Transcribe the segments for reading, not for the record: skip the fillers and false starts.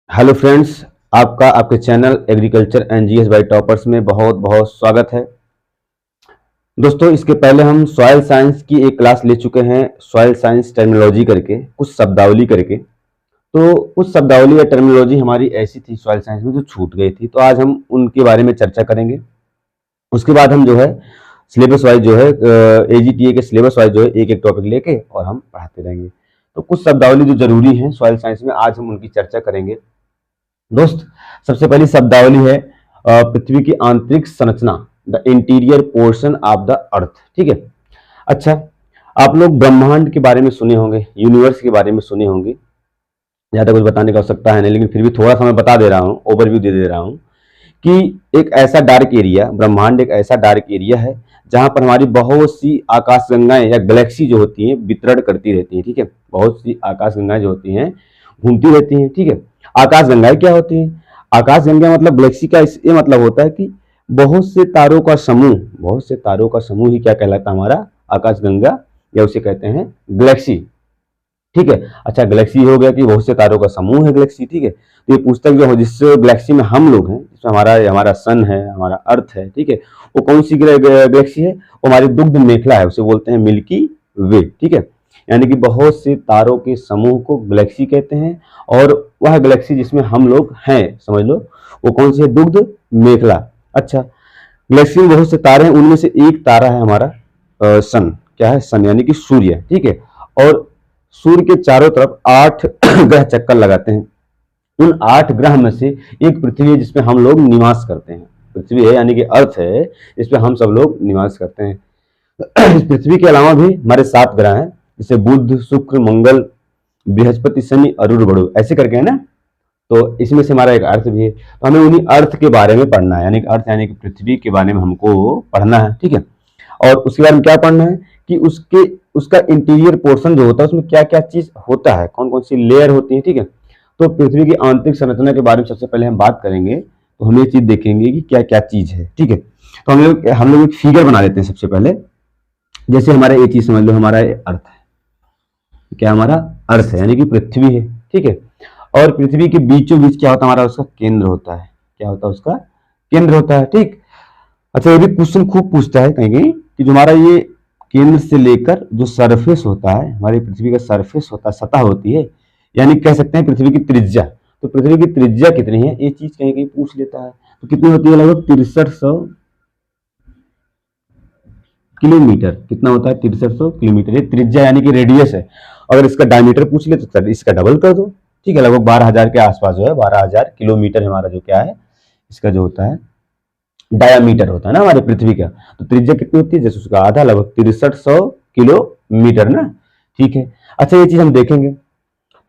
Hello friends, आपका आपके channel agriculture and GS bye toppers में बहुत बहुत स्वागत है। दोस्तों, इसके पहले हम सॉइल साइंस की एक क्लास ले चुके हैं, सॉइल साइंस टर्मिनोलॉजी करके, कुछ शब्दावली करके। तो कुछ शब्दावली या टर्मिनोलॉजी हमारी ऐसी थी सॉइल साइंस में जो छूट गई थी, तो आज हम उनके बारे में चर्चा करेंगे। उसके बाद हम जो है सिलेबस वाइज जो है एजीटीए के सिलेबस वाइज जो है एक एक टॉपिक लेके और हम पढ़ाते रहेंगे। तो कुछ शब्दावली जो जरूरी है सॉइल साइंस में, आज हम उनकी चर्चा करेंगे। दोस्त, सबसे पहली शब्दावली है पृथ्वी की आंतरिक संरचना, the interior portion of the earth. ठीक है। अच्छा, आप लोग ब्रह्मांड के बारे में सुने होंगे, यूनिवर्स के बारे में सुने होंगे। ज्यादा कुछ बताने की आवश्यकता है नहीं, लेकिन फिर भी थोड़ा सा मैं बता दे रहा हूँ, ओवरव्यू दे रहा हूँ कि एक ऐसा डार्क एरिया, ब्रह्मांड एक ऐसा डार्क एरिया है जहां पर हमारी बहुत सी आकाशगंगाएं या गैलेक्सी जो होती हैं वितरण करती रहती हैं। ठीक है, बहुत सी आकाशगंगाएं जो होती हैं घूमती रहती हैं। ठीक है, आकाशगंगाएं क्या होती हैं? आकाशगंगा मतलब गैलेक्सी का ये मतलब होता है कि बहुत से तारों का समूह, बहुत से तारों का समूह ही क्या कहलाता है? हमारा आकाशगंगा, या उसे कहते हैं गैलेक्सी। ठीक है। अच्छा, गैलेक्सी हो गया कि बहुत से तारों का समूह है गैलेक्सी। ठीक है, तो ये पुस्तक जो है जिस गैलेक्सी में हम लोग हैं, जिसमें हमारा हमारा सन है, हमारा अर्थ है, ठीक है, वो कौन सी गैलेक्सी है? वो हमारी दुग्ध मेखला है, उसे बोलते हैं मिल्की वे। ठीक है, यानी कि बहुत से तारों के समूह को गैलेक्सी कहते हैं, और वह गैलेक्सी जिसमें हम लोग हैं, समझ लो, वो कौन सी है? दुग्ध मेखला। अच्छा, गैलेक्सी में बहुत से तारे हैं, उनमें से एक तारा है हमारा सन। क्या है? सन, यानी कि सूर्य। ठीक है, और सूर्य के चारों तरफ 8 ग्रह चक्कर लगाते हैं। उन 8 ग्रह में से एक पृथ्वी है जिसमें हम लोग निवास करते हैं। पृथ्वी है यानी कि अर्थ है, इसमें हम सब लोग निवास करते हैं। इस पृथ्वी के अलावा भी हमारे 7 ग्रह हैं, जैसे बुध, शुक्र, मंगल, बृहस्पति, शनि, अरुण, बड़ु, ऐसे करके है ना। तो इसमें से हमारा एक अर्थ भी है, तो हमें उन्हीं अर्थ के बारे में पढ़ना है, यानी कि अर्थ यानी कि पृथ्वी के बारे में हमको पढ़ना है। ठीक है, और उसके बारे में क्या पढ़ना है कि उसका इंटीरियर पोर्शन जो होता है उसमें क्या क्या चीज होता है, कौन कौन सी लेयर होती है। ठीक है, तो पृथ्वी की आंतरिक संरचना के बारे में सबसे पहले हम बात करेंगे, तो हम ये चीज देखेंगे कि क्या क्या चीज है। ठीक है, तो हम लोग एक फिगर बना लेते हैं सबसे पहले। जैसे हमारा ये चीज समझ लो, हमारा अर्थ है। क्या? हमारा अर्थ है यानी कि पृथ्वी है। ठीक है, और पृथ्वी के बीचों बीच क्या होता है? हमारा उसका केंद्र होता है। क्या होता है? उसका केंद्र होता है। ठीक। अच्छा, ये भी क्वेश्चन खूब पूछता है कहीं कहीं कि जो हमारा ये केंद्र से लेकर जो सरफेस होता है, हमारी पृथ्वी का सरफेस होता है, सतह होती है, यानी कह सकते हैं पृथ्वी की त्रिज्या। तो पृथ्वी की त्रिज्या कितनी है, ये चीज कहीं कहीं पूछ लेता है। तो कितनी होती है? लगभग 6300 किलोमीटर। कितना होता है? 6300 किलोमीटर। ये त्रिज्या यानी कि रेडियस है। अगर इसका डायमीटर पूछ ले तो इसका डबल कर दो। ठीक है, लगभग 12,000 के आसपास जो है, 12,000 किलोमीटर हमारा जो क्या है, इसका जो होता है डायामीटर होता है ना हमारे पृथ्वी का। तो त्रिज्या कितनी होती है? जैसे उसका आधा, लगभग 6300 किलोमीटर ना। ठीक है। अच्छा, ये चीज हम देखेंगे।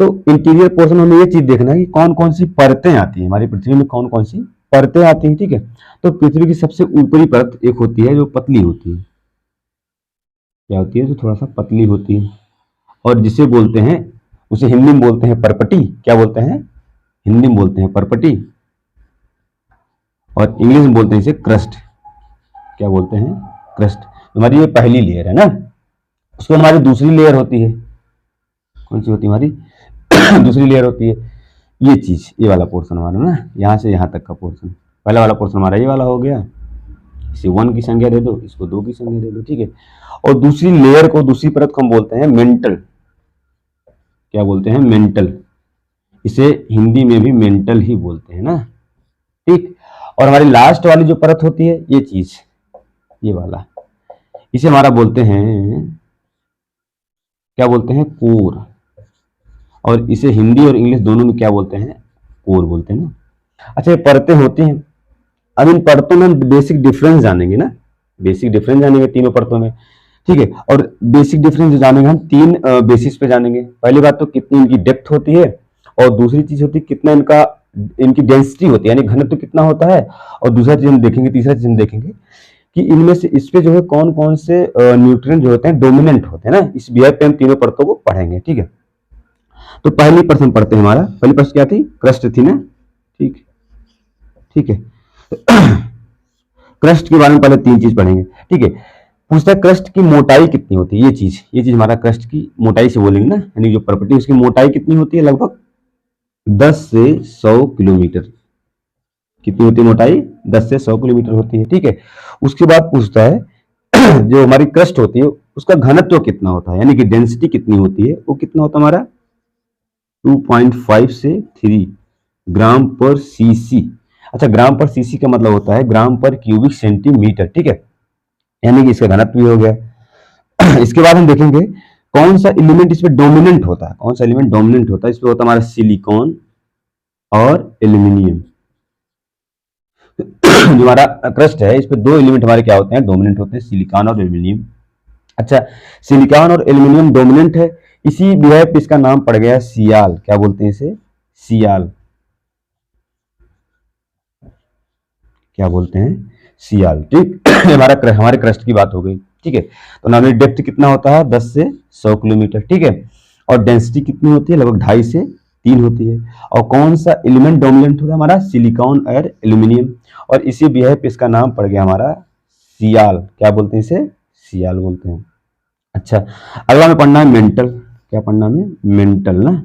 तो इंटीरियर पोर्शन में हमें ये चीज देखना है कि कौन कौन सी परतें आती हैं हमारी पृथ्वी में, कौन कौन सी परतें आती हैं। ठीक है, तो पृथ्वी की सबसे ऊपरी परत एक होती है जो पतली होती है। क्या होती है? जो थोड़ा सा पतली होती है, और जिसे बोलते हैं, उसे हिंदी में बोलते हैं परपटी। क्या बोलते हैं? हिंदी में बोलते हैं परपटी, और इंग्लिश में बोलते हैं इसे क्रस्ट। क्या बोलते हैं? क्रस्ट। हमारी ये पहली लेयर है ना। उसके बाद हमारी दूसरी लेयर होती है। कौन सी होती है हमारी? दूसरी लेयर होती है ये चीज, ये वाला पोर्शन हमारा ना, यहाँ से यहाँ तक का पोर्शन। पहला वाला पोर्शन हमारा ये वाला हो गया, इसे 1 की संख्या दे दो, इसको 2 की संख्या दे दो। ठीक है, और दूसरी लेयर को, दूसरी परत को हम बोलते हैं मेंटल। क्या बोलते हैं? मेंटल। इसे हिंदी में भी मेंटल ही बोलते हैं ना। ठीक। और हमारी लास्ट वाली जो परत होती है, ये चीज, ये वाला, इसे हमारा बोलते हैं, क्या बोलते हैं? कोर। और इसे हिंदी और इंग्लिश दोनों में क्या बोलते हैं? कोर बोलते हैं ना। अच्छा, ये परतें होती हैं। अब इन परतों में हम बेसिक डिफरेंस जानेंगे ना, बेसिक डिफरेंस जानेंगे तीनों परतों में। ठीक है, और बेसिक डिफरेंस जो जानेंगे हम 3 बेसिस पे जानेंगे। पहली बात तो कितनी इनकी डेप्थ होती है, और दूसरी चीज होती है कितना इनकी डेंसिटी होती है, यानी घनत्व कितना होता है। और दूसरा चीज हम देखेंगे, तीसरा चीज हम देखेंगे कि इनमें से इस पे जो है कौन कौन से न्यूट्रिएंट जो होते हैं डोमिनेंट होते हैं ना। इस बिहेव पे हम तीनों परतों को पढ़ेंगे। ठीक है, तो पहली प्रश्न पढ़ते हैं। हमारा पहली प्रश्न क्या थी? क्रस्ट थी ना। ठीक। ठीक है, क्रस्ट के बारे में पहले 3 चीज पढ़ेंगे। ठीक है, पूछता है क्रस्ट की मोटाई कितनी होती है। ये चीज हमारा क्रस्ट की मोटाई से बोलेंगे ना, यानी जो प्रॉपर्टी उसकी मोटाई कितनी होती है? लगभग 10 से 100 किलोमीटर। कितनी होती है मोटाई? 10 से 100 किलोमीटर होती है। ठीक है, उसके बाद पूछता है जो हमारी क्रस्ट होती है उसका घनत्व कितना होता है, यानी कि डेंसिटी कितनी होती है, वो कितना होता है हमारा 2.5 से 3 ग्राम पर सीसी। अच्छा, ग्राम पर सीसी का मतलब होता है ग्राम पर क्यूबिक सेंटीमीटर। ठीक है, यानी कि इसका घनत्व भी हो गया। इसके बाद हम देखेंगे कौन सा एलिमेंट इसमें डोमिनेंट होता है। कौन सा एलिमेंट डोमिनेंट होता है? इसमें होता है हमारा सिलिकॉन और एल्यूमिनियम। जो हमारा क्रस्ट है इस पे दो एलिमेंट हमारे क्या होते हैं? डोमिनेंट होते हैं, सिलिकॉन और एल्यूमिनियम। अच्छा, सिलिकॉन और एल्यूमिनियम डोमिनेंट है, इसी विषय पे इसका नाम पड़ गया सियाल। क्या बोलते हैं इसे? सियाल। क्या बोलते हैं? सियाल। ठीक। हमारे क्रस्ट की बात हो गई। ठीक है, तो नॉर्मली डेप्थ कितना होता है? 10 से 100 किलोमीटर। ठीक है, और डेंसिटी कितनी होती है? लगभग 2.5 से 3 होती है। और कौन सा एलिमेंट डोमिनेंट होता है? हमारा सिलिकॉन और एल्यूमिनियम। और इसी विषय पे इसका नाम पड़ गया हमारा सियाल। क्या बोलते हैं इसे? सियाल बोलते हैं। अच्छा, अगला में पढ़ना है मेंटल। क्या पढ़ना है? मेंटल ना,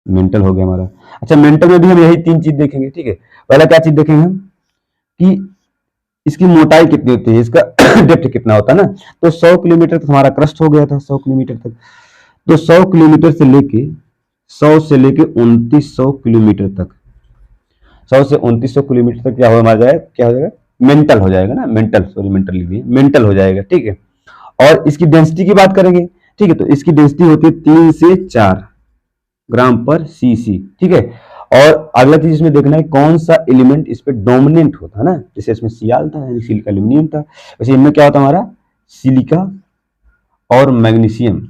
मेंटल हो गया हमारा। अच्छा, मेंटल में भी हम यही 3 चीज देखेंगे। ठीक है, पहला क्या चीज देखेंगे हम कि इसकी मोटाई कितनी होती है, इसका डेप्थ कितना होता है ना। तो 100 किलोमीटर तक हमारा क्रस्ट हो गया था, 100 किलोमीटर तक। तो 100 किलोमीटर से लेके 2900 किलोमीटर तक, 100 से 2900 किलोमीटर तक क्या हो हमारा जाएगा? क्या हो जाएगा? मेंटल हो जाएगा ना, मेंटल, सॉरी मेंटल लिख दिए, मेंटल हो जाएगा। ठीक है, और इसकी डेंसिटी की बात करेंगे। ठीक है, तो इसकी डेंसिटी होती है 3 से 4 ग्राम पर सीसी। ठीक है, और अगला चीज इसमें देखना है कौन सा एलिमेंट इस पे डोमिनेंट होता है ना। जैसे इसमें सियाल था, यानी सिलिका एल्यूमिनियम था, वैसे इनमें क्या होता है हमारा? सिलिका और मैग्नीशियम।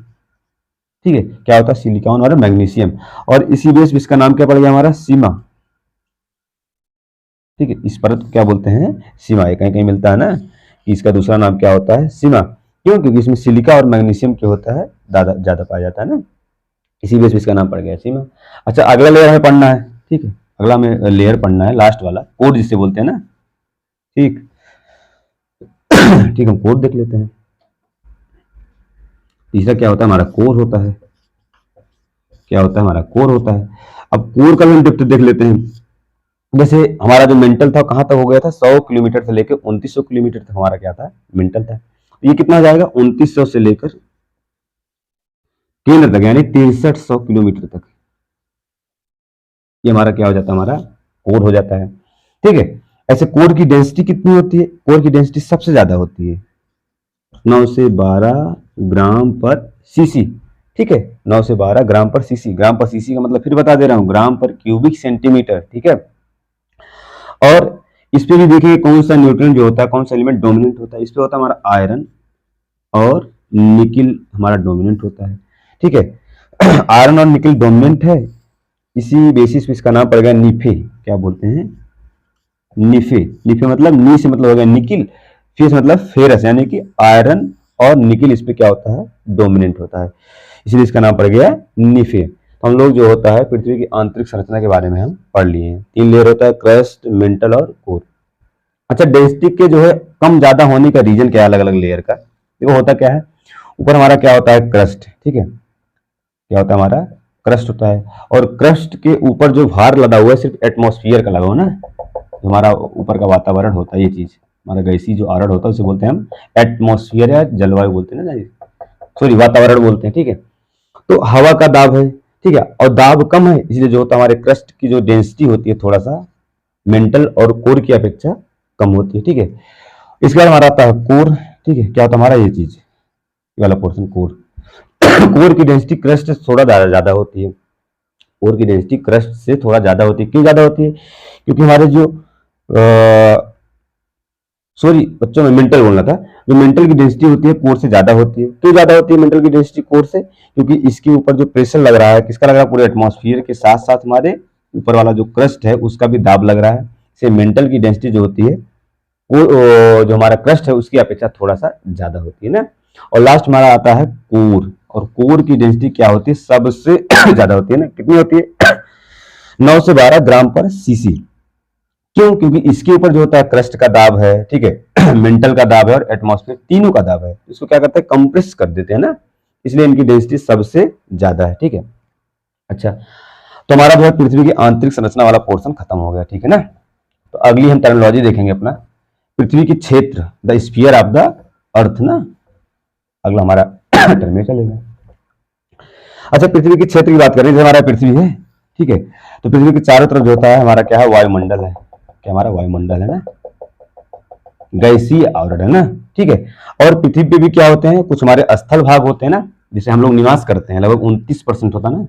ठीक है, क्या होता है? सिलिकॉन और मैग्नीशियम। और इसी बेस पे इसका नाम क्या पड़ गया हमारा? सीमा। ठीक है, इस परत को क्या बोलते हैं? सीमा। कहीं कहीं मिलता है ना कि इसका दूसरा नाम क्या होता है? सीमा। क्यों? क्योंकि इसमें सिलिका और मैग्नीशियम क्या होता है? ज्यादा ज्यादा पाया जाता है ना, इसी वजह से इसका नाम पड़ गया सीमा। अच्छा, अगला लेयर हमें पढ़ना है। ठीक है, अगला हमें लेयर पढ़ना है, लास्ट वाला कोड जिसे बोलते हैं ना। ठीक। ठीक, हम कोड देख लेते हैं। तीसरा क्या होता है? हमारा कोर होता है। क्या होता है? हमारा कोर होता है। अब कोर का भी हम डेप्थ देख लेते हैं। जैसे हमारा जो मेंटल था कहां तक हो गया था? 100 किलोमीटर से लेकर 2900 किलोमीटर तक हमारा क्या था? मेंटल था। ये कितना जाएगा? 2900 से लेकर केंद्र तक, यानी 6300 किलोमीटर तक। ये हमारा क्या हो जाता है? हमारा कोर हो जाता है। ठीक है, ऐसे कोर की डेंसिटी कितनी होती है? कोर की डेंसिटी सबसे ज्यादा होती है 9 से 12 ग्राम पर सीसी। ठीक है, 9 से 12 ग्राम पर सीसी। ग्राम पर सीसी का मतलब फिर बता दे रहा हूं, ग्राम पर क्यूबिक सेंटीमीटर। ठीक है, और इस पे भी देखिए कौन सा न्यूट्रन जो होता है, कौन सा एलिमेंट डोमिनेंट होता है। इस पे होता है हमारा आयरन और निकिल हमारा डोमिनेंट होता है। ठीक है, आयरन और निकिल डोमिनेंट है, इसी बेसिस पे इसका नाम पड़ गया निफे। क्या बोलते हैं? निफे। निफे मतलब नी से मतलब हो गया निकिल, फे से मतलब फेरस, यानी कि आयरन और निकिल इस पे क्या होता है? डोमिनेंट होता है, इसलिए इसका नाम पड़ गया निफे। तो हम लोग जो होता है पृथ्वी की आंतरिक संरचना के बारे में हम पढ़ लिए हैं। 3 लेयर होता है, क्रस्ट, मेंटल और कोर। अच्छा, डेंसिटी के जो है कम ज्यादा होने का रीजन क्या है अलग अलग लेयर का? देखो होता क्या है, ऊपर हमारा क्या होता है? क्रस्ट। ठीक है, क्या होता है? हमारा क्रस्ट होता है, और क्रस्ट के ऊपर जो भार लदा हुआ है सिर्फ एटमॉस्फेयर का लगा हुआ ना, हमारा ऊपर का वातावरण होता है, ये चीज हमारा गैसीय जो आवरण होता है उसे बोलते हैं हम एटमॉस्फेयर या जलवायु बोलते हैं ना, सॉरी वातावरण बोलते हैं। ठीक है, तो हवा का दाब है। ठीक है, और दाब कम है, इसलिए जो होता है हमारे क्रस्ट की जो डेंसिटी होती है थोड़ा सा मेंटल और कोर की अपेक्षा कम होती है। ठीक है, इसके बाद हमारा आता है कोर। ठीक है, क्या होता है हमारा? ये चीज, ये वाला पोर्शन कोर। कोर की डेंसिटी क्रस्ट से थोड़ा ज्यादा होती है। कोर की डेंसिटी क्रस्ट से थोड़ा ज्यादा होती है। क्यों ज्यादा होती है? क्योंकि हमारे जो सॉरी बच्चों में मेंटल बोलना था, जो मेंटल की डेंसिटी होती है कोर से ज्यादा होती है। क्यों ज्यादा होती है मेंटल की डेंसिटी कोर से? क्योंकि इसके ऊपर जो प्रेशर लग रहा है, किसका लग रहा है? पूरे एटमॉस्फेयर के साथ साथ हमारे ऊपर वाला जो क्रस्ट है उसका भी दाब लग रहा है। से मेंटल की डेंसिटी जो होती है वो जो हमारा क्रस्ट है उसकी अपेक्षा थोड़ा सा ज्यादा होती है ना। और लास्ट हमारा आता है कोर, और कोर की डेंसिटी क्या होती है? सबसे ज्यादा होती है ना। कितनी होती है? 9 से 12 ग्राम पर सीसी। क्यों? क्योंकि इसके ऊपर जो होता है क्रस्ट का दाब है, ठीक है, मेंटल का दाब है और एटमॉस्फेयर तीनों का दाब है, इसको क्या करते हैं? कंप्रेस कर देते हैं ना, इसलिए इनकी डेंसिटी सबसे ज्यादा है। ठीक है, अच्छा, तो हमारा जो है पृथ्वी की आंतरिक संरचना वाला पोर्शन खत्म हो गया। ठीक है ना, तो अगली हम टर्मिनोलॉजी देखेंगे अपना, पृथ्वी की क्षेत्र, the sphere of the earth ना, अगला हमारा टर्म चलेगा। अच्छा, पृथ्वी के क्षेत्र की बात करें, जैसे हमारा पृथ्वी है, ठीक है, तो पृथ्वी के चारों तरफ जो होता है हमारा क्या है, वायुमंडल है। क्या हमारा वायुमंडल है ना, गैसीय आवरण है ना। ठीक है, और पृथ्वी पे भी क्या होते हैं, कुछ हमारे स्थल भाग होते हैं ना, जिसे हम लोग निवास करते हैं, लगभग 29% होता है ना।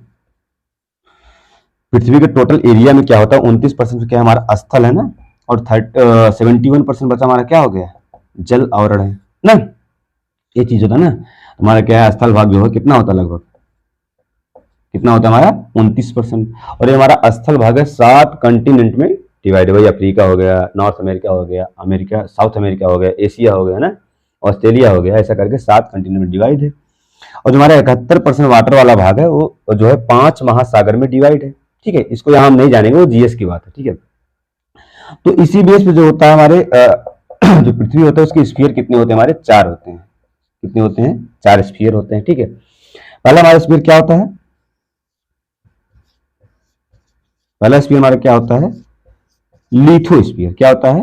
पृथ्वी के टोटल एरिया में क्या होता है, 29% क्या हमारा स्थल है ना, और 71% बचा हमारा क्या हो गया, जल आवरण है ना। ये चीज होता है ना, हमारा क्या है, स्थल भाग जो है कितना होता है, लगभग कितना होता है हमारा 29%। और ये हमारा स्थल भाग है 7 कंटिनेंट में डिवाइड, भाई अफ्रीका हो गया, नॉर्थ अमेरिका हो गया, अमेरिका, साउथ अमेरिका हो गया, एशिया हो गया ना, ऑस्ट्रेलिया हो गया, ऐसा करके 7 कंटिनेंट में डिवाइड है। और जो हमारा 71% वाटर वाला भाग है वो जो है 5 महासागर में डिवाइड है। ठीक है, इसको यहाँ हम नहीं जानेंगे, वो जीएस की बात है। ठीक है, तो इसी बेस पे जो होता है हमारे जो पृथ्वी होता है उसके स्फीयर कितने होते हैं, हमारे 4 होते हैं। कितने होते हैं, 4 स्फीयर होते हैं। ठीक है, पहला हमारा स्फीयर क्या होता है, पहला स्फीयर हमारा क्या होता है, लिथोस्फीयर। क्या होता है,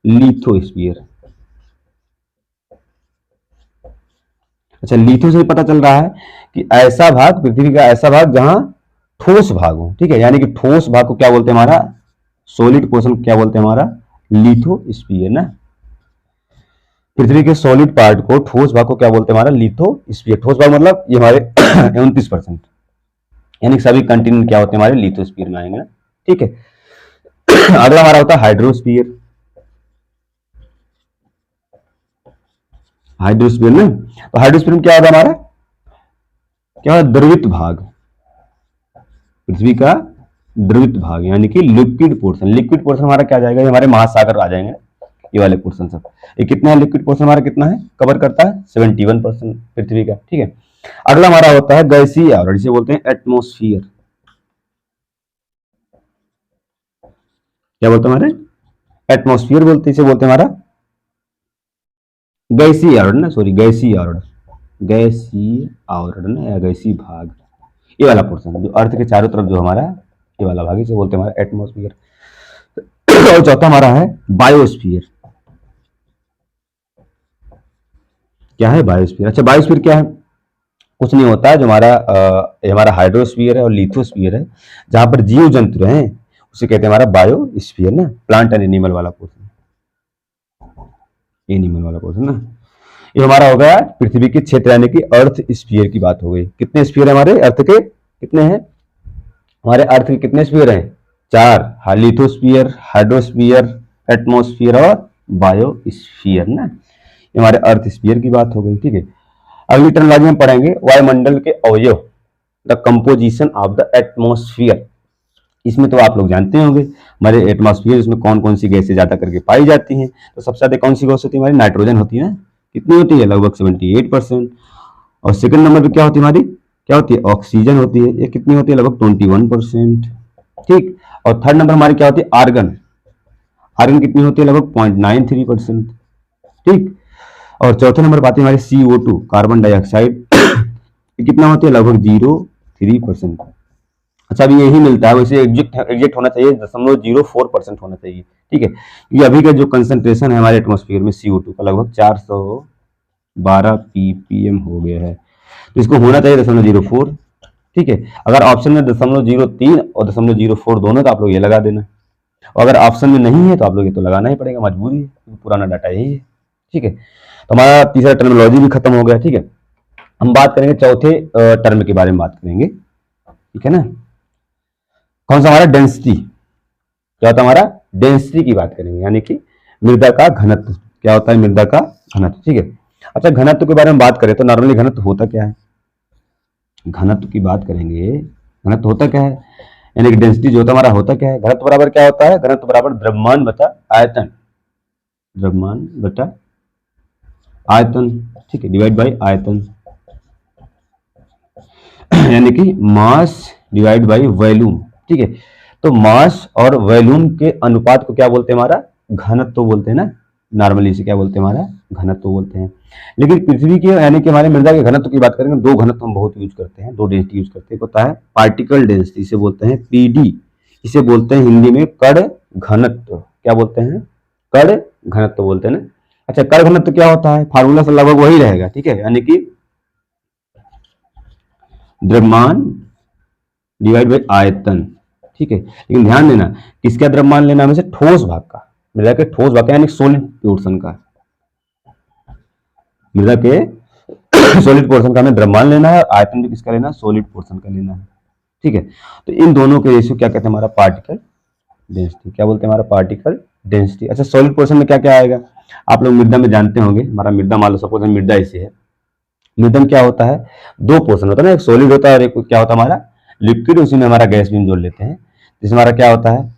लिथोस्फीयर। अच्छा, लिथो से पता चल रहा है कि ऐसा भाग, पृथ्वी का ऐसा भाग जहां ठोस भाग हो। ठीक है, यानी कि ठोस भाग को क्या बोलते हैं, हमारा सॉलिड पोर्शन क्या बोलते हैं, हमारा लिथोस्फीयर ना। पृथ्वी के सॉलिड पार्ट को, ठोस भाग को क्या बोलते हैं, हमारा लिथोस्फीयर। ठोस भाग मतलब ये हमारे 29%, यानी सभी कंटिनेंट क्या होते हैं, हमारे लिथोस्फीयर में आएंगे ना। ठीक है, अगला हमारा होता है हाइड्रोस्फीयर। हाइड्रोस्फीयर ना, तो हाइड्रोस्फीयर में क्या होता है हमारा, क्या होता है, द्रवित भाग, पृथ्वी का द्रवित भाग, यानी कि लिक्विड पोर्शन। लिक्विड पोर्शन हमारा क्या जाएगा, ये हमारे महासागर आ जाएंगे, ये वाले पोर्शन सब। ये कितना है, लिक्विड पोर्शन हमारा कितना है, कवर करता है 71% पृथ्वी का। ठीक है, अगला हमारा होता है गैसीय आवरण, जिसे बोलते हैं एटमॉस्फेयर। क्या बोलते हैं हमारे, एटमॉस्फेयर बोलते हैं, इसे बोलते हैं हमारा गैसीय आवरण ना, सॉरी गैसीय आवरण, गैसीय आवरण ना, या गैसीय भाग, ये वाला पोर्शन जो अर्थ के चारों तरफ जो हमारा ये वाला भाग, इसे बोलते हैं हमारा एटमॉस्फेयर। और चौथा हमारा है बायोस्फीयर। क्या है, बायोस्फीयर। अच्छा, बायोस्फीयर क्या है, कुछ नहीं होता है, जो हमारा हाइड्रोस्फीयर है और लिथोस्फीयर है, जहां पर जीव जंतु हैं, उसे कहते हैं हमारा बायोस्फीयर ना, प्लांट एंड एनिमल वाला पोर्शन, एनिमल वाला पोर्शन ना। ये हमारा हो गया पृथ्वी के क्षेत्र, यानी कि अर्थ स्फीयर की बात हो गई। कितने स्फीयर है हमारे अर्थ के, कितने हैं हमारे अर्थ के, कितने स्फीयर हैं, 4, लिथोस्फीयर, हाइड्रोस्फीयर, एटमॉस्फेयर और बायोस्फीयर ना। ये हमारे अर्थ स्फीयर की बात हो गई। ठीक है, अगली टर्मिनोलॉजी में पढ़ेंगे वायुमंडल के अवयव, the composition of the atmosphere. इसमें तो आप लोग जानते होंगे हमारे एटमॉस्फेयर, इसमें कौन कौन सी गैसें ज्यादा करके पाई जाती हैं। तो सबसे ज्यादा कौन सी गैस होती है, हमारी नाइट्रोजन होती है ना, कितनी होती है, लगभग 78%। और सेकंड नंबर पे क्या होती है हमारी, क्या होती है, ऑक्सीजन होती है, ये कितनी होती है, लगभग 21%। ठीक, और थर्ड नंबर हमारी क्या होती है, आर्गन। आर्गन कितनी होती है, लगभग 0.93%। ठीक, और चौथे नंबर पर आती है हमारी CO2, कार्बन डाइऑक्साइड, कितना होती है, लगभग 0.3%। अच्छा, अभी यही मिलता है, वैसे एग्जैक्ट होना चाहिए 0.04% होना चाहिए। ठीक है, ये अभी का जो कंसंट्रेशन है हमारे एटमॉस्फेयर में CO2 का, लगभग 412 ppm हो गया है, तो इसको होना चाहिए 0.04। ठीक है, अगर ऑप्शन में 0.03 और 0.04 दोनों, तो आप लोग ये लगा देना, और अगर ऑप्शन में नहीं है तो आप लोग ये तो लगाना ही पड़ेगा, मजबूरी है, पुराना डाटा यही है। ठीक है, तो हमारा तीसरा टर्मिनोलॉजी भी खत्म हो गया। ठीक है, हम बात करेंगे चौथे टर्म के बारे में बात करेंगे। ठीक है ना, कौन सा, हमारा डेंसिटी। क्या होता है, हमारा डेंसिटी की बात करेंगे, यानी कि मृदा का घनत्व। क्या होता है, मृदा का घनत्व। ठीक है, अच्छा, घनत्व के बारे में बात करें तो नॉर्मली घनत्व होता क्या है, घनत्व की बात करेंगे, घनत्व होता क्या है, यानी कि डेंसिटी जो होता है हमारा होता क्या है, घनत्व बराबर क्या होता है, घनत्व बराबर द्रव्यमान बटा आयतन, द्रव्यमान बटा आयतन। ठीक है, डिवाइड बाय आयतन, यानी कि मास डिवाइड बाय वॉल्यूम। ठीक है, तो मास और वॉल्यूम के अनुपात को क्या बोलते हैं, हमारा घनत्व बोलते हैं ना, नॉर्मली इसे क्या बोलते हैं, हमारा घनत्व बोलते हैं। लेकिन पृथ्वी के यानी कि हमारे मृदा के घनत्व की बात करेंगे, दो घनत्व हम बहुत यूज करते हैं, दो डेंसिटी यूज करते हैं। होता है पार्टिकल डेंसिटी, इसे बोलते हैं पीडी, इसे बोलते हैं हिंदी में कण घनत्व। क्या बोलते हैं, कण घनत्व बोलते हैं ना। अच्छा, कण घनत्व क्या होता है, फार्मूला से लगभग वही रहेगा, ठीक है, यानी कि द्रव्यमान डिवाइड बाई आयतन, ठीक है। लेकिन ध्यान देना किसका द्रव्यमान लेना, हमें से ठोस भाग का, मृदा के ठोस भाग का यानी सॉलिड पोर्शन का, मृदा के सॉलिड पोर्शन का हमें द्रव्यमान लेना है, और आयतन भी किसका लेना है, सॉलिड पोर्शन का लेना है, ठीक है। तो इन दोनों के रेशियो क्या कहते हैं, हमारा पार्टिकल डेंसिटी, क्या बोलते हैं, हमारा पार्टिकल डेंसिटी। अच्छा, सॉलिड पोर्शन में क्या क्या आएगा, आप लोग मृदा में जानते होंगे, हमारा मृदा मान लो सपोज मृदा ऐसी है, मृदा में क्या होता है, दो पोर्शन होता है ना, एक सॉलिड होता है और एक क्या होता है हमारा लिक्विड, उसी में हमारा गैस भी हम जोड़ लेते हैं। जिसमें हमारा क्या होता है,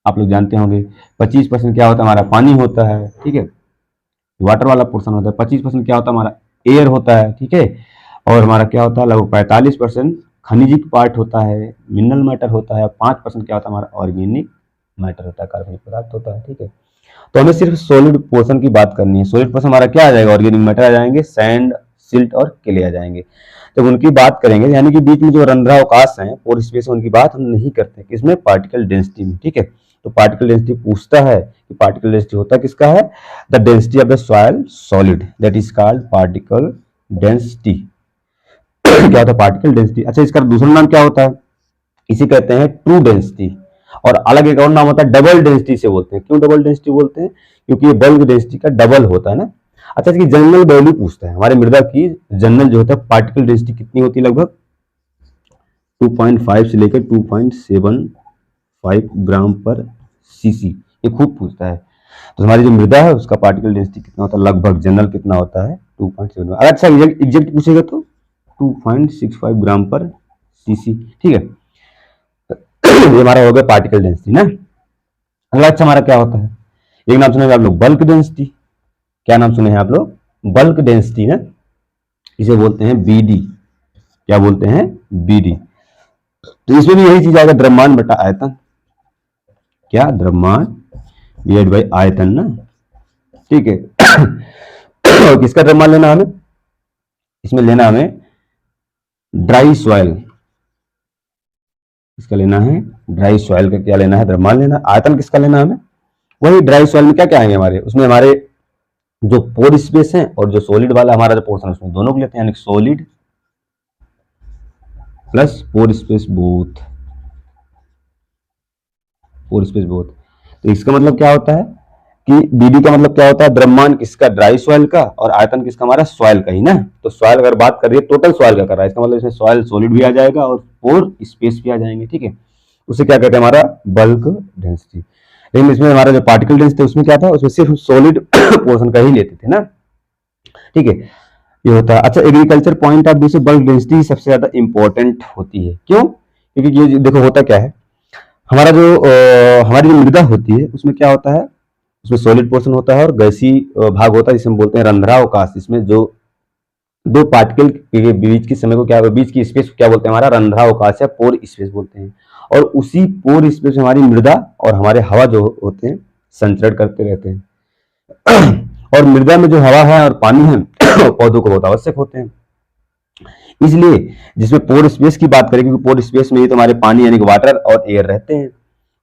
आप लोग जानते होंगे 25% क्या होता है, हमारा पानी होता है, ठीक है, वाटर वाला पोर्शन होता है। 25% क्या होता है, हमारा एयर होता है, ठीक है। और हमारा क्या होता है, लगभग 45% खनिजिक पार्ट होता है, मिनरल मैटर होता है, 5% क्या होता है, हमारा ऑर्गेनिक मैटर होता है, कार्बनिक पदार्थ होता है, ठीक है। तो हमें सिर्फ सॉलिड पोर्शन की बात करनी है। सॉलिड पोर्शन हमारा क्या आ जाएगा, ऑर्गेनिक मैटर आ जाएंगे, सैंड, सिल्ट और क्ले आ जाएंगे। जब उनकी बात करेंगे, यानी कि बीच में जो रंध्रावकाश है, पोर स्पेस, उनकी बात हम नहीं करते किसमें, पार्टिकल डेंसिटी में, ठीक है। तो पार्टिकल डेंसिटी पूछता है कि पार्टिकल डेंसिटी होता किसका है, the density of the soil solid, that is called particle density. क्या होता है, पार्टिकल डेंसिटी। अच्छा, इसका दूसरा नाम क्या होता है, इसे कहते हैं ट्रू डेंसिटी, और अलग एक और नाम होता है डबल डेंसिटी से बोलते हैं। क्यों डबल डेंसिटी बोलते हैं, क्योंकि ये बल्क डेंसिटी का डबल होता है ना। अच्छा, इसकी जनरल वैल्यू पूछता है, हमारे मृदा की जनरल जो होता है पार्टिकल डेंसिटी कितनी होती है, लगभग 2.5 से लेकर 2.75 ग्राम पर सीसी, ये खूब पूछता है। तो हमारी जो मृदा है उसका पार्टिकल डेंसिटी कितना होता है, लगभग जनरल कितना होता है, 2.7। अच्छा, एग्जैक्ट पूछेगा तो 2.65 ग्राम पर सीसी, ठीक है। ये हमारा हो गया पार्टिकल डेंसिटी ना। अगला अच्छा हमारा क्या होता है, एक नाम सुने आप लोग बल्क डेंसिटी। क्या नाम सुने हैं आप लोग, बल्क डेंसिटी ना, इसे बोलते हैं बीडी। क्या बोलते हैं, बीडी। तो इसमें भी यही चीज आएगा, द्रव्यमान बटा आयतन। क्या, द्रव्यमान डिवाइड बाई आयतन ना, ठीक है। और किसका द्रव्यमान लेना हमें, इसमें लेना हमें ड्राई सॉइल, इसका लेना है ड्राई सॉइल का क्या लेना है, द्रव्यमान लेना। आयतन किसका लेना हमें, वही ड्राई सॉइल में क्या क्या आएंगे हमारे, उसमें हमारे जो पोर स्पेस है और जो सॉलिड वाला हमारा जो पोर्शन है उसमें दोनों को लेते हैं, यानी सॉलिड प्लस पोर स्पेस बोथ, पोर स्पेस बोथ। तो इसका मतलब क्या होता है कि बीडी का मतलब क्या होता है, द्रव्यमान किसका, ड्राई सॉइल का, और आयतन किसका, हमारा सॉइल का ही ना। तो सॉइल अगर बात कर रही है टोटल सॉइल का कर रहा है, इसका मतलब इसमें सॉइल सॉलिड भी आ जाएगा और पोर स्पेस भी आ जाएंगे, ठीक है। उसे क्या कहते हैं, हमारा बल्क डेंसिटी। लेकिन इसमें हमारा जो पार्टिकल डेंसिटी उसमें क्या था, उसमें सिर्फ सॉलिड पोर्शन का ही लेते थे ना, ठीक है, ये होता है। अच्छा, एग्रीकल्चर पॉइंट ऑफ व्यू से बल्क डेंसिटी सबसे ज्यादा इंपॉर्टेंट होती है। क्यों, क्योंकि ये देखो होता क्या है, हमारा जो हमारी जो मृदा होती है उसमें क्या होता है, उसमें सॉलिड पोर्शन होता है और गैसी भाग होता है, जिसे हम बोलते हैं रंध्रावकाश। इसमें जो दो पार्टिकल के बीच की समय को क्या, बीच की स्पेस को क्या बोलते हैं, हमारा रंध्रावकाश या पोर स्पेस बोलते हैं। और उसी पोर स्पेस में हमारी मृदा और हमारे हवा जो होते हैं संचरण करते रहते हैं। और मृदा में जो हवा है और पानी है पौधों को बहुत आवश्यक होते हैं। इसलिए जिसमें पोर स्पेस की बात करें, क्योंकि पोर स्पेस में ही तो हमारे पानी यानी कि वाटर और एयर रहते हैं,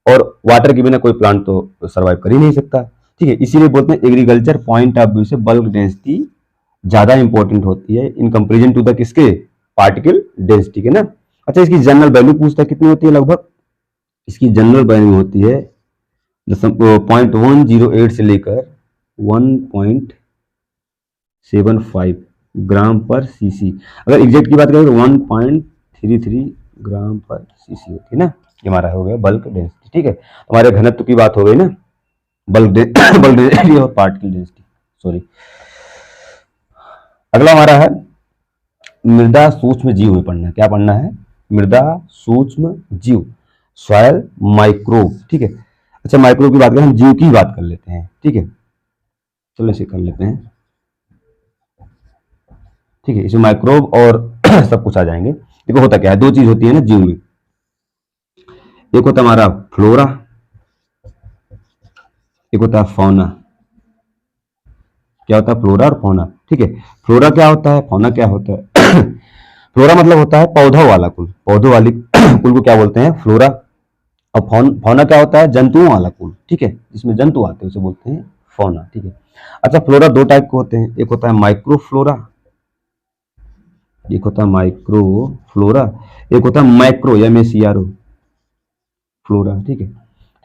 और वाटर के बिना कोई प्लांट तो सर्वाइव कर ही नहीं सकता, ठीक है। इसीलिए बोलते हैं एग्रीकल्चर पॉइंट ऑफ व्यू से बल्क डेंसिटी ज्यादा इंपॉर्टेंट होती है इन कंपेरिजन टू द किसके, पार्टिकल डेंसिटी के ना। अच्छा, इसकी जनरल वैल्यू पूछता है कितनी होती है, लगभग इसकी जनरल वैल्यू होती है 0.108 से लेकर 1.75 ग्राम पर सीसी। अगर एग्जैक्ट की बात करें तो 1.33 ग्राम पर सीसी होती है ना। ये हमारा हो गया बल्क डेंसिटी, ठीक है। हमारे घनत्व की बात हो गई ना, बल्क डेंसिटी और पार्टिकल डेंसिटी, सॉरी। अगला हमारा है मृदा सूक्ष्म जीव में पढ़ना है। क्या पढ़ना है, मृदा सूक्ष्म जीव, सॉयल माइक्रोब, ठीक है। अच्छा, माइक्रोब की बात करें, हम जीव की बात कर लेते हैं, ठीक है, चलो इसे कर लेते हैं, ठीक है। इसमें माइक्रोब और सब कुछ आ जाएंगे। देखो होता क्या है, दो चीज होती है ना जीव में, एक होता है हमारा फ्लोरा, एक होता है फौना, क्या होता है, फ्लोरा और फौना। ठीक है, फ्लोरा क्या होता है, फौना क्या होता है। फ्लोरा मतलब होता है पौधों वाला कुल, पौधों वाली कुल को क्या बोलते हैं, फ्लोरा। और फौना क्या होता है, जंतुओं वाला कुल। ठीक है, जिसमें जंतु आते हैं उसे बोलते हैं फौना। ठीक है, अच्छा फ्लोरा दो टाइप के होते हैं, एक होता है माइक्रो फ्लोरा, एक होता है माइक्रो फ्लोरा, एक होता है मैक्रो MACRO फ्लोरा। ठीक है,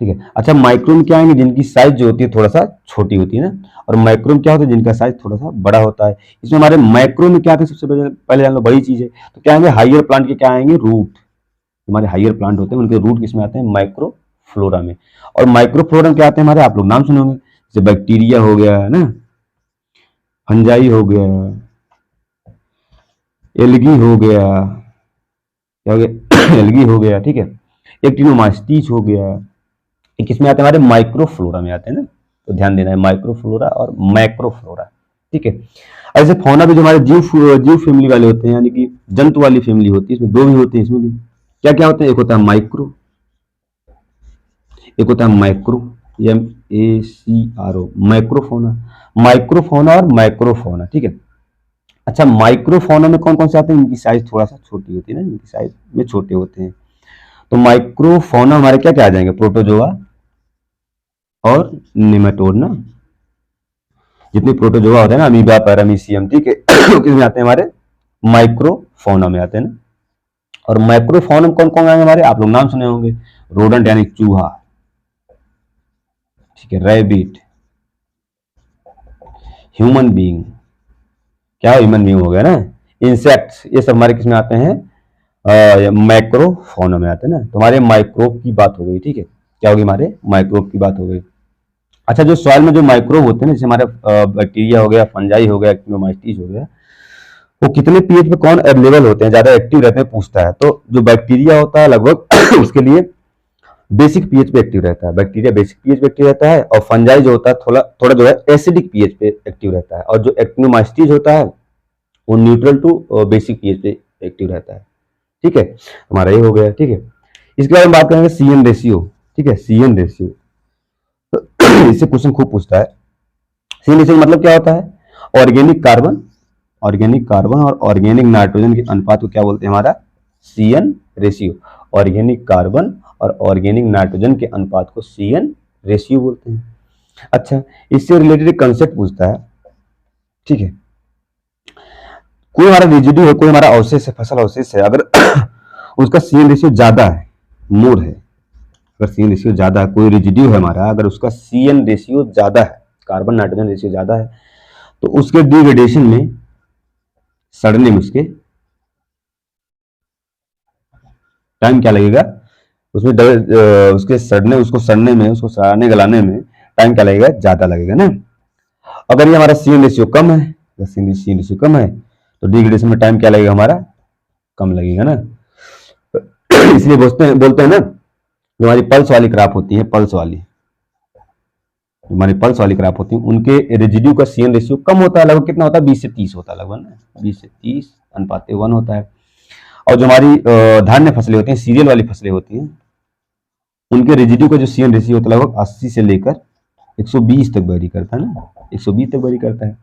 ठीक है। अच्छा माइक्रो में क्या आएंगे, जिनकी साइज जो होती है थोड़ा सा छोटी होती है ना, और माइक्रो में क्या होता है, जिनका साइज थोड़ा सा बड़ा होता है। इसमें हमारे माइक्रो में क्या आते हैं, सबसे पहले जान लो, बड़ी चीज है तो क्या आएंगे, हाइयर प्लांट के क्या आएंगे, रूट। हमारे हाइयर प्लांट होते हैं उनके रूट किसमें आते हैं, माइक्रो फ्लोरा में। और माइक्रो फ्लोरा में क्या आते हैं हमारे, आप लोग नाम सुने होंगे, जैसे बैक्टीरिया हो गया है ना, फंजाई हो गया, एल्गी हो गया, क्या हो गया एल्गी हो गया। ठीक है, एक्टिनोमास्टिस हो गया, ये किसमें आते हैं, हमारे माइक्रो फ्लोरा में आते हैं ना। तो ध्यान देना है, माइक्रो फ्लोरा और मैक्रो फ्लोरा। ठीक है, ऐसे फौना भी जो हमारे जीव फैमिली वाले होते हैं, यानी कि जंतु वाली फैमिली होती है, इसमें दो भी होते हैं, इसमें भी क्या क्या होते हैं, एक होता है माइक्रो, एक होता है मैक्रो, MACRO, माइक्रोफोना, माइक्रोफोना और माइक्रोफोना। ठीक है, अच्छा माइक्रोफोना में कौन कौन से आते हैं, इनकी साइज थोड़ा सा छोटी होती है ना, इनकी साइज में छोटे होते हैं। तो माइक्रोफोना हमारे क्या क्या आ जाएंगे, प्रोटोजोआ और निमेटोड ना, जितने प्रोटोजोआ होते हैं ना, अमीबा, पैरामीशियम। ठीक है, किसमें आते हैं, हमारे माइक्रोफोना में आते हैं ना। और माइक्रोफोना में कौन कौन आएंगे हमारे, आप लोग नाम सुने होंगे, रोडेंट यानी चूहा, ठीक है, रैबिट, ह्यूमन बीइंग, क्या ह्यूमन बीइंग हो गया ना, इंसेक्ट्स, ये सब हमारे किसमें आते हैं, माइक्रोफोना में आते हैं ना। तो हमारे माइक्रोब की बात हो गई। ठीक है, क्या होगी, हमारे माइक्रोब की बात हो गई। अच्छा जो सॉइल में जो माइक्रोब होते हैं ना, जैसे हमारे बैक्टीरिया हो गया, फंजाई हो गया, एक्टिनोमाइसीट्स हो गया, वो कितने पीएच पे कौन अवेलेबल होते हैं, ज्यादा एक्टिव रहते हैं, पूछता है। तो जो बैक्टीरिया होता है लगभग उसके लिए बेसिक पीएच पे एक्टिव रहता है, बैक्टीरिया बेसिक पीएच पे एक्टिव रहता है, और फंजाई जो होता है थोड़ा थोड़ा जो है एसिडिक पीएच पे एक्टिव रहता है, और जो एक्टिनोमाइसीट्स होता है वो न्यूट्रल टू बेसिक पीएच पे एक्टिव रहता है। ठीक है, हमारा ये हो गया। ठीक है, इसके बारे में बात करेंगे CN रेशियो। ठीक है, CN रेशियो इससे क्वेश्चन खूब पूछता है। CN रेशियो मतलब क्या होता है, ऑर्गेनिक कार्बन, ऑर्गेनिक कार्बन और ऑर्गेनिक नाइट्रोजन के अनुपात को क्या बोलते हैं, हमारा CN रेशियो। ऑर्गेनिक कार्बन और ऑर्गेनिक नाइट्रोजन के अनुपात को CN रेशियो बोलते हैं। अच्छा इससे रिलेटेड एक कंसेप्ट पूछता है। ठीक है, कोई हमारा रेजिड्यू है, कोई हमारा अवशेष है, फसल अवशेष है, अगर उसका CN रेशियो ज्यादा है, मोर है, अगर CN रेशियो ज्यादा है, कोई रेजिड्यू है हमारा, अगर उसका CN रेशियो ज्यादा है, कार्बन नाइट्रोजन रेशियो ज्यादा है, तो उसके डिग्रेडेशन में, सड़ने में, उसके टाइम क्या लगेगा, उसमें उसके सड़ने, उसको सड़ने में, उसको सड़ाने गलाने में टाइम क्या लगेगा, ज्यादा लगेगा ना। अगर ये हमारा CN रेशियो कम है, अगर CN रेशियो कम है तो डिग्रेडेशन में टाइम क्या लगेगा, हमारा कम लगेगा ना। इसलिए बोलते हैं ना, जो हमारी पल्स वाली क्रॉप होती है, पल्स वाली, हमारी पल्स वाली क्रॉप होती है, उनके रेजिड्यू का CN रेशियो कम होता है, लगभग कितना होता है, 20 से 30 होता है, लगभग ना 20 से 30 अनुपात 1 होता है। और जो हमारी धान्य फसलें होती हैं, सीरियल वाली फसलें होती हैं, उनके रेजिड्यू का जो CN रेशियो होता है लगभग 80 से लेकर 120 तक वेरी करता है ना, 120 तक वेरी करता है।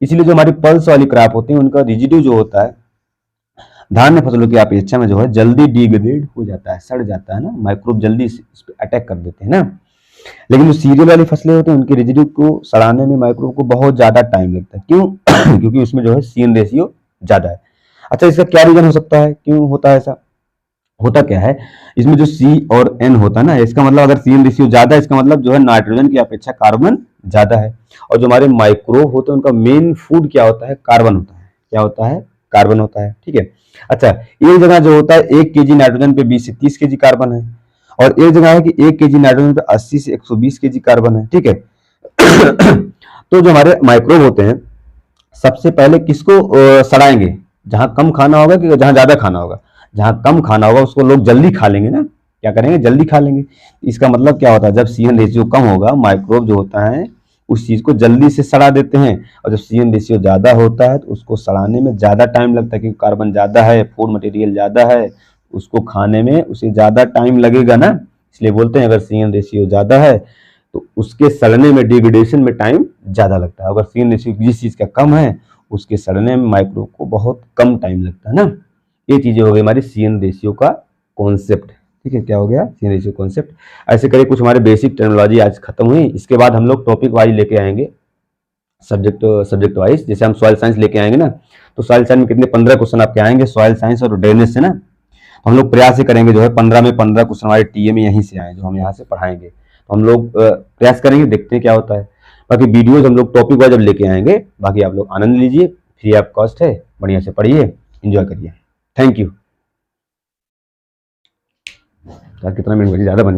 इसलिए जो हमारी पल्स वाली क्रॉप होती है, उनका रेजिड्यू जो होता है धान्य फसलों की अपेक्षा में जो है जल्दी डिग्रेड हो जाता है, सड़ जाता है ना, माइक्रोब जल्दी इस पे अटैक कर देते हैं ना। लेकिन जो सीरियल वाली फसलें होती हैं, उनके रेजिड्यू को सड़ाने में माइक्रोब को बहुत ज्यादा टाइम लगता है। क्यों? क्योंकि उसमें जो है CN रेशियो ज्यादा है। अच्छा इसका क्या रीजन हो सकता है, क्यों होता है ऐसा, होता क्या है, इसमें जो C और N होता है ना, इसका मतलब अगर CN रेशियो ज्यादा है, इसका मतलब जो है नाइट्रोजन की अपेक्षा कार्बन ज्यादा है। और जो हमारे माइक्रोब होते हैं उनका मेन फूड क्या होता है, कार्बन होता है। क्या होता है, कार्बन होता है। ठीक है, अच्छा एक जगह जो होता है 1 kg नाइट्रोजन पे 20 से 30 kg कार्बन है, और एक जगह है कि 1 kg नाइट्रोजन पे 80 से 120 kg कार्बन है। ठीक है तो जो हमारे माइक्रोब होते हैं, सबसे पहले किसको सड़ाएंगे, जहां कम खाना होगा कि जहां ज्यादा खाना होगा, जहां कम खाना होगा उसको लोग जल्दी खा लेंगे ना, क्या करेंगे, जल्दी खा लेंगे। इसका मतलब क्या होता है, जब CN रेशियो कम होगा, माइक्रोब जो होता है उस चीज को जल्दी से सड़ा देते हैं, और जब CN रेशियो ज्यादा होता है तो उसको सड़ाने में ज्यादा टाइम लगता है, क्योंकि कार्बन ज्यादा है, फूड मटेरियल ज्यादा है, उसको खाने में उसे ज्यादा टाइम लगेगा ना। इसलिए बोलते हैं अगर CN रेशियो ज्यादा है तो उसके सड़ने में, डिग्रेडेशन में टाइम ज़्यादा लगता है। अगर सीएन रेशियो जिस चीज़ का कम है उसके सड़ने में माइक्रो को बहुत कम टाइम लगता है ना। ये चीज़ें हो गई हमारी सीएन रेशियो का कॉन्सेप्ट। ठीक है, क्या हो गया, सीएन रेशियो कॉन्सेप्ट। ऐसे करिए कुछ हमारे बेसिक टर्मिनोलॉजी आज खत्म हुई। इसके बाद हम लोग टॉपिक वाइज लेके आएंगे, सब्जेक्ट वाइज। जैसे हम सॉइल साइंस लेके आएंगे ना, तो सॉइल साइंस में कितने 15 क्वेश्चन आपके आएंगे सॉइल साइंस और ड्रेनेज से ना। हम लोग प्रयास ही करेंगे जो है 15 में 15 क्वेश्चन हमारे टीए में यहीं से आए, जो हम यहाँ से पढ़ाएंगे। तो हम लोग प्रयास करेंगे, देखते हैं क्या होता है। बाकी वीडियोज हम लोग टॉपिक वाइज जब लेके आएंगे, बाकी आप लोग आनंद लीजिए, फ्री ऑफ कॉस्ट है, बढ़िया से पढ़िए, एंजॉय करिए। Thank you. कितना मिनट बची, ज़्यादा बन